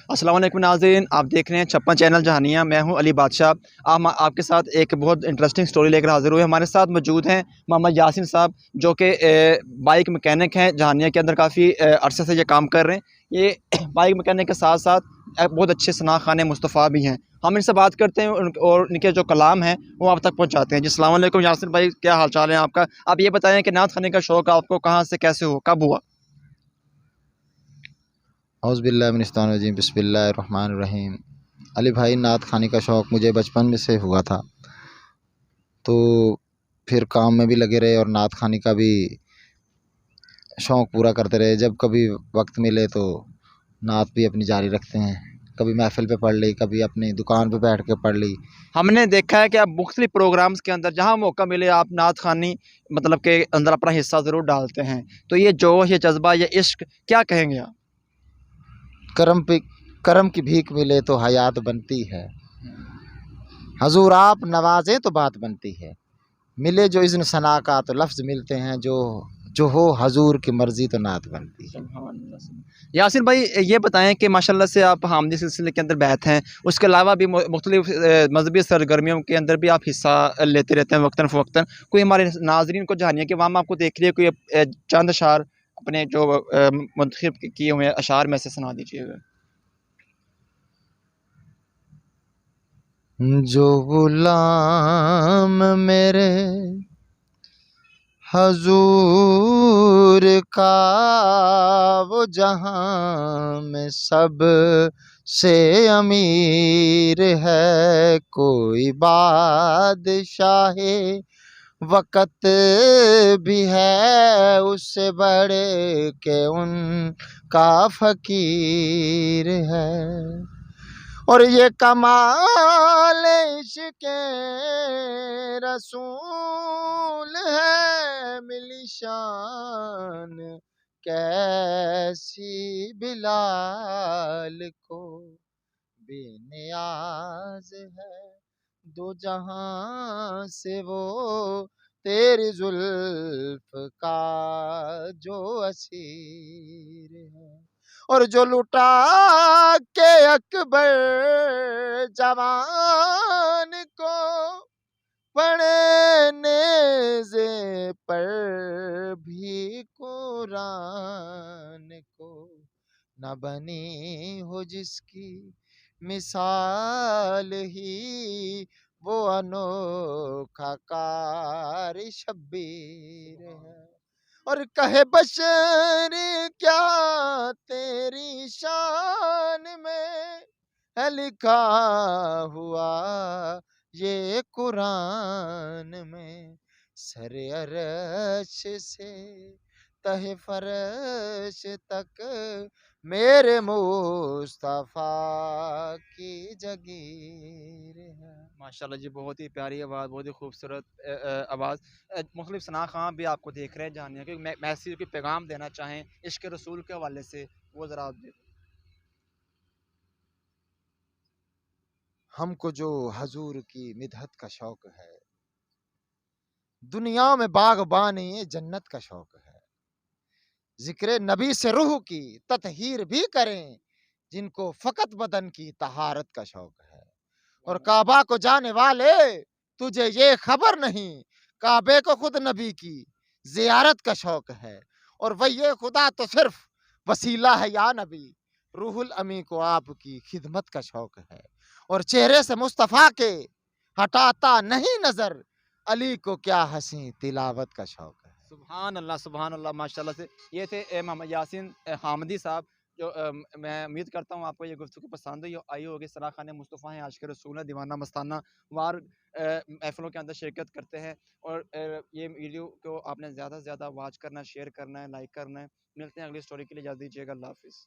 अस्सलाम वालेकुम नाज़रीन, आप देख रहे हैं छप्पन चैनल जहानिया। मैं हूं अली बादशाह। आपके साथ एक बहुत इंटरेस्टिंग स्टोरी लेकर हाज़िर हुए। हमारे साथ मौजूद हैं मोहम्मद यासिन साहब, जो कि बाइक मैकेनिक हैं। जहानिया के अंदर काफ़ी अरसे से ये काम कर रहे हैं। ये बाइक मैकेनिक के साथ साथ बहुत अच्छे सना खाने मुस्तफ़ा भी हैं। हम इनसे बात करते हैं और इनके जो कलाम हैं वो आप तक पहुँचाते हैं। जी, अस्सलाम वालेकुम यासिन भाई, क्या हाल चाल है आपका? आप ये बताएं कि नात खाने का शौक़ आपको कहाँ से, कैसे हो, कब हुआ? औज़ुबिल्लाहिमिनश्शैतानिर्रजीम बिस्मिल्लाहिर्रहमानिर्रहीम। अली भाई, नात खाने का शौक़ मुझे बचपन में से हुआ था। तो फिर काम में भी लगे रहे और नात खाने का भी शौक़ पूरा करते रहे। जब कभी वक्त मिले तो नात भी अपनी जारी रखते हैं। कभी महफ़िल पे पढ़ ली, कभी अपनी दुकान पे बैठ के पढ़ ली। हमने देखा है कि आप मुख्तलिफ प्रोग्राम्स के अंदर जहाँ मौका मिले आप नात खानी मतलब के अंदर अपना हिस्सा ज़रूर डालते हैं। तो ये जोश, ये जज्बा, ये इश्क, क्या कहेंगे आप? करम पे करम की भीख मिले तो हयात बनती है। हजूर आप नवाजें तो बात बनती है। मिले जो इज़्न सना का तो लफ्ज़ मिलते हैं। जो जो हो हजूर की मर्ज़ी तो नात बनती है। सुभान अल्लाह, यासिन भाई, ये बताएं कि माशाल्लाह से आप हामदी सिलसिले के अंदर बैठे हैं, उसके अलावा भी मुख्तलिफ मजहबी सरगर्मियों के अंदर भी आप हिस्सा लेते रहते हैं वक्तन फ़वक्तन। कोई हमारे नाजरीन को जानिए कि वहाँ आपको देख रही है, कोई चंद अशार अपने जो मुंतखब किए हुए अशार में से सुना दीजिएगा। जो गुलाम मेरे हजूर का, वो जहां में सब से अमीर है। कोई बादशाहे वक़्त भी है उससे बड़े के उनका फ़कीर है। और ये कमाल इश्क़े रसूल है। मिली शान कैसी बिलाल को, बेनियाज है दो जहां से वो, तेरी जुल्फ का जो असीर है। और जो लुटा के अकबर जवान को, पढ़े नेज़े पर भी कुरान को, न बनी हो जिसकी मिसाल ही, वो अनोखा कारी शब्बीर है। और कहे बशर क्या तेरी शान में है लिखा हुआ ये कुरान में। सरे अरश से तहे फरश तक मेरे मुस्तफा की जगीर है। माशाल्लाह जी, बहुत ही प्यारी आवाज़, बहुत ही खूबसूरत आवाज़। मुख़्तलिफ़ सना ख़ां भी आपको देख रहे हैं, जानिए कि मैसेज, कोई पैगाम देना चाहें इश्क़ रसूल के हवाले से, वो ज़रा आप दें। हमको जो हजूर की मिदहत का शौक है, दुनिया में बागबानी जन्नत का शौक है। जिक्र नबी से रूह की ततहीर भी करें, जिनको फ़कत बदन की तहारत का शौक है। और काबा को जाने वाले, तुझे ये खबर नहीं, काबे को खुद नबी की ज़ियारत का शौक है। और वही खुदा तो सिर्फ वसीला है या नबी, रूहुल अमी को आपकी खिदमत का शौक है। और चेहरे से मुस्तफ़ा के हटाता नहीं नज़र, अली को क्या हंसी तिलावत का शौक है। सुभान अल्लाह, माशाल्लाह से। ये थे मोहम्मद यासिन हामिदी साहब, जो मैं उम्मीद करता हूँ आपको ये गुफ्तगू पसंद आई होगी। सना खाने मुस्तफ़ा हैं, आशिक़ रसूल हैं, दीवाना मस्ताना वार महफ़िलों के अंदर शिरकत करते हैं। और ये वीडियो को आपने ज़्यादा से ज़्यादा वॉच करना है, शेयर करना है, लाइक करना है। मिलते हैं अगली स्टोरी के लिए, इजाज़त दीजिएगा। अल्लाह हाफ़िज़।